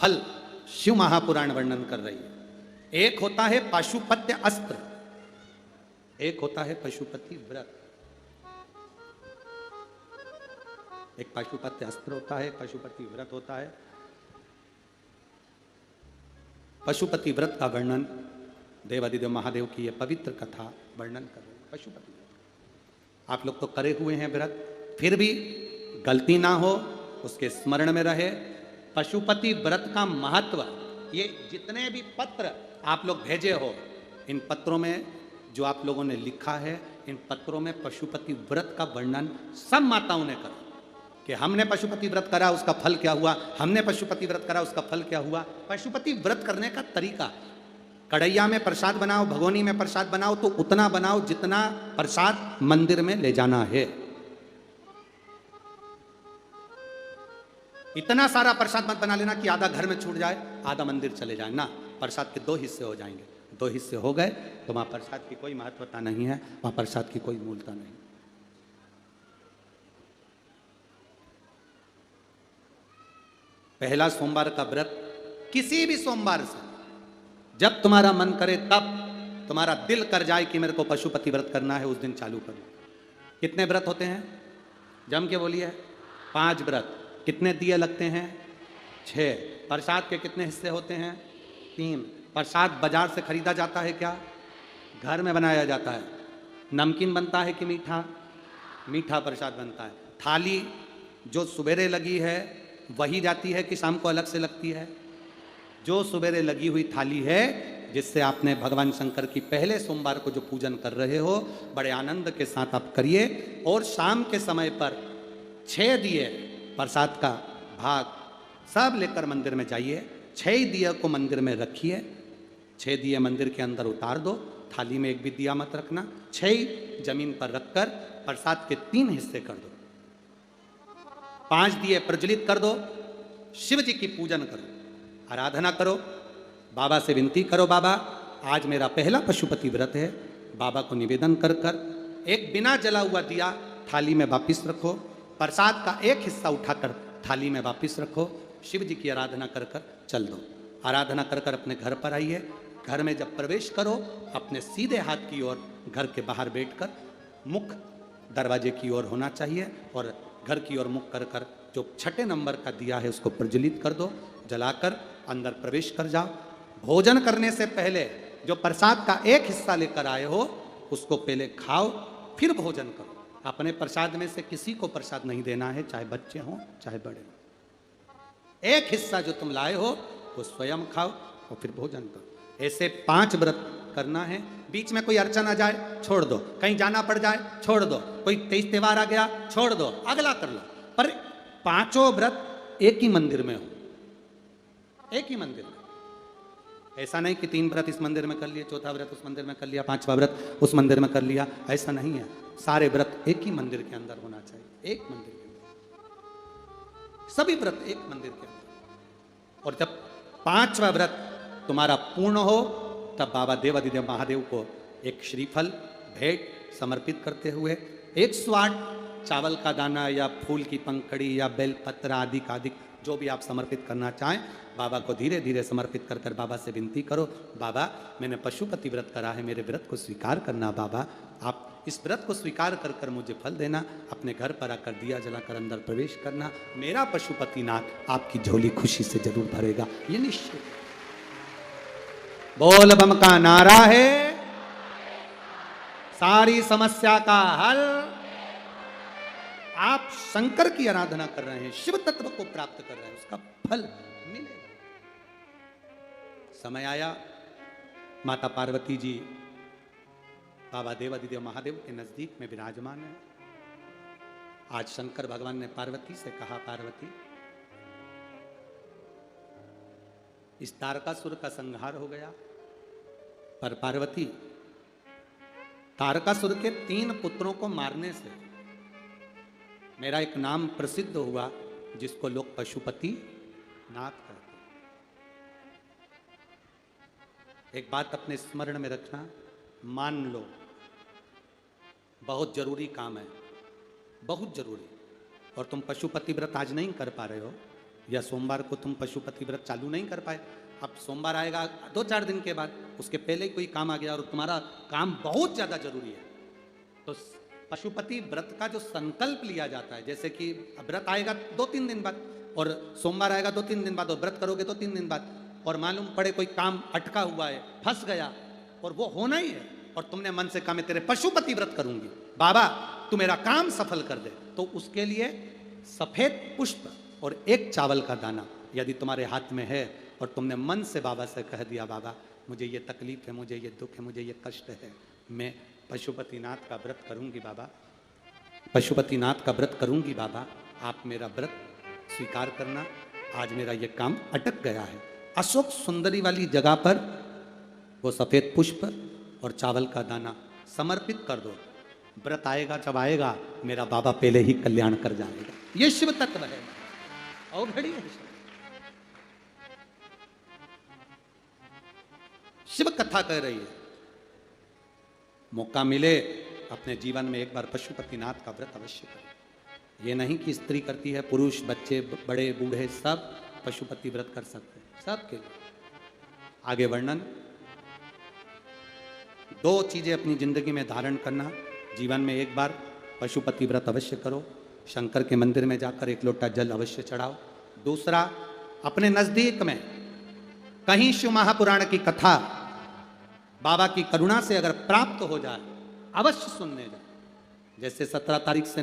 फल शिव महापुराण वर्णन कर रही है। एक होता है पाशुपत्य अस्त्र, एक होता है पशुपति व्रत। एक पाशुपत्य अस्त्र होता है, पशुपति व्रत होता है। पशुपति व्रत का वर्णन देवादिदेव महादेव की यह पवित्र कथा वर्णन कर रही है। पशुपति व्रत आप लोग तो करे हुए हैं व्रत, फिर भी गलती ना हो, उसके स्मरण में रहे। पशुपति व्रत का महत्व, ये जितने भी पत्र आप लोग भेजे हो, इन पत्रों में जो आप लोगों ने लिखा है, इन पत्रों में पशुपति व्रत का वर्णन सब माताओं ने करा कि हमने पशुपति व्रत करा उसका फल क्या हुआ, हमने पशुपति व्रत करा उसका फल क्या हुआ। पशुपति व्रत करने का तरीका, कढ़ैया में प्रसाद बनाओ, भगोनी में प्रसाद बनाओ तो उतना बनाओ जितना प्रसाद मंदिर में ले जाना है। इतना सारा प्रसाद मत बना लेना कि आधा घर में छूट जाए, आधा मंदिर चले जाए ना। प्रसाद के दो हिस्से हो जाएंगे, दो हिस्से हो गए तो वहां प्रसाद की कोई महत्वता नहीं है, वहां प्रसाद की कोई मूलता नहीं। पहला सोमवार का व्रत किसी भी सोमवार से जब तुम्हारा मन करे, तब तुम्हारा दिल कर जाए कि मेरे को पशुपति व्रत करना है, उस दिन चालू करो। कितने व्रत होते हैं? जम के बोलिए। 5 व्रत। कितने दिए लगते हैं? 6। प्रसाद के कितने हिस्से होते हैं? 3। प्रसाद बाजार से खरीदा जाता है क्या? घर में बनाया जाता है। नमकीन बनता है कि मीठा? मीठा प्रसाद बनता है। थाली जो सुबेरे लगी है वही जाती है कि शाम को अलग से लगती है? जो सुबेरे लगी हुई थाली है, जिससे आपने भगवान शंकर की पहले सोमवार को जो पूजन कर रहे हो, बड़े आनंद के साथ आप करिए। और शाम के समय पर 6 दिए प्रसाद का भाग सब लेकर मंदिर में जाइए। 6 दिए को मंदिर में रखिए। 6 दिए मंदिर के अंदर उतार दो, थाली में एक भी दिया मत रखना। 6 जमीन पर रखकर प्रसाद के 3 हिस्से कर दो। 5 दिए प्रज्वलित कर दो। शिव जी की पूजन करो, आराधना करो, बाबा से विनती करो, बाबा आज मेरा पहला पशुपति व्रत है। बाबा को निवेदन कर कर एक बिना जला हुआ दिया थाली में वापिस रखो। प्रसाद का एक हिस्सा उठाकर थाली में वापिस रखो। शिव जी की आराधना कर कर चल दो। आराधना कर कर अपने घर पर आइए। घर में जब प्रवेश करो, अपने सीधे हाथ की ओर घर के बाहर बैठकर मुख दरवाजे की ओर होना चाहिए और घर की ओर मुख कर कर जो 6 नंबर का दिया है उसको प्रज्वलित कर दो। जलाकर अंदर प्रवेश कर जाओ। भोजन करने से पहले जो प्रसाद का एक हिस्सा लेकर आए हो उसको पहले खाओ, फिर भोजन करो। अपने प्रसाद में से किसी को प्रसाद नहीं देना है, चाहे बच्चे हों चाहे बड़े हों। एक हिस्सा जो तुम लाए हो वो स्वयं खाओ और फिर भोजन करो। ऐसे 5 व्रत करना है। बीच में कोई अड़चन आ जाए छोड़ दो, कहीं जाना पड़ जाए छोड़ दो, कोई तेज त्योहार आ गया छोड़ दो, अगला कर लो। पर 5 व्रत एक ही मंदिर में हो, एक ही मंदिर में। ऐसा नहीं कि 3 व्रत इस मंदिर में कर लिए, 4था व्रत उस मंदिर में कर लिया, 5वां व्रत उस मंदिर में कर लिया, ऐसा नहीं है। सारे व्रत एक ही मंदिर के अंदर होना चाहिए, एक मंदिर के अंदर, सभी व्रत एक मंदिर के अंदर। और जब 5वां व्रत तुम्हारा पूर्ण हो तब बाबा देवादिदेव महादेव को एक श्रीफल भेंट समर्पित करते हुए 108 चावल का दाना या फूल की पंखड़ी या बेलपत्र आदि का आदि जो भी आप समर्पित करना चाहें, बाबा को धीरे धीरे समर्पित कर कर बाबा से विनती करो, बाबा मैंने पशुपति व्रत करा है, मेरे व्रत को स्वीकार करना। बाबा आप इस व्रत को स्वीकार कर कर मुझे फल देना। अपने घर पर आकर दिया जलाकर अंदर प्रवेश करना। मेरा पशुपतिनाथ आपकी झोली खुशी से जरूर भरेगा, ये निश्चित। बोल बम का नारा है, सारी समस्या का हल। आप शंकर की आराधना कर रहे हैं, शिव तत्व को प्राप्त कर रहे हैं, उसका फल मिलेगा। समय आया, माता पार्वती जी बाबा देवादिदेव महादेव के नजदीक में विराजमान है। आज शंकर भगवान ने पार्वती से कहा, पार्वती इस तारकासुर का संहार हो गया, पर पार्वती तारकासुर के 3 पुत्रों को मारने से मेरा एक नाम प्रसिद्ध हुआ जिसको लोग पशुपति नाथ कहते हैं। एक बात अपने स्मरण में रखना, मान लो बहुत जरूरी काम है, बहुत जरूरी, और तुम पशुपति व्रत आज नहीं कर पा रहे हो, या सोमवार को तुम पशुपति व्रत चालू नहीं कर पाए, अब सोमवार आएगा 2-4 दिन के बाद, उसके पहले ही कोई काम आ गया और तुम्हारा काम बहुत ज़्यादा जरूरी है, तो पशुपति व्रत का जो संकल्प लिया जाता है, जैसे कि व्रत आएगा 2-3 दिन बाद और सोमवार आएगा 2-3 दिन बाद और व्रत करोगे तो 3 दिन बाद, और मालूम पड़े कोई काम अटका हुआ है, फंस गया और वो होना ही है, और तुमने मन से कहा मैं तेरे पशुपति व्रत करूंगी, बाबा तू मेरा काम सफल कर दे, तो उसके लिए सफेद पुष्प और एक चावल का दाना यदि तुम्हारे हाथ में है और तुमने मन से बाबा से कह दिया, बाबा मुझे ये तकलीफ है, मुझे ये दुख है, मुझे ये कष्ट है, मैं पशुपतिनाथ का व्रत करूंगी बाबा, पशुपतिनाथ का व्रत करूंगी बाबा, आप मेरा व्रत स्वीकार करना, आज मेरा ये काम अटक गया है। अशोक सुंदरी वाली जगह पर वो सफेद पुष्प और चावल का दाना समर्पित कर दो, व्रत आएगा जब आएगा मेरा बाबा पहले ही कल्याण कर जाएगा। ये शिव तत्व है और घड़ी है। शिव कथा कह रही है, मौका मिले अपने जीवन में एक बार पशुपतिनाथ का व्रत अवश्य करें। ये नहीं कि स्त्री करती है, पुरुष बच्चे बड़े बूढ़े सब पशुपति व्रत कर सकते हैं, सबके लिए। आगे वर्णन, 2 चीजें अपनी जिंदगी में धारण करना, जीवन में एक बार पशुपति व्रत अवश्य करो, शंकर के मंदिर में जाकर 1 लोटा जल अवश्य चढ़ाओ। दूसरा, अपने नजदीक में कहीं शिव महापुराण की कथा बाबा की करुणा से अगर प्राप्त हो जाए अवश्य सुनने जाए। जैसे 17 तारीख से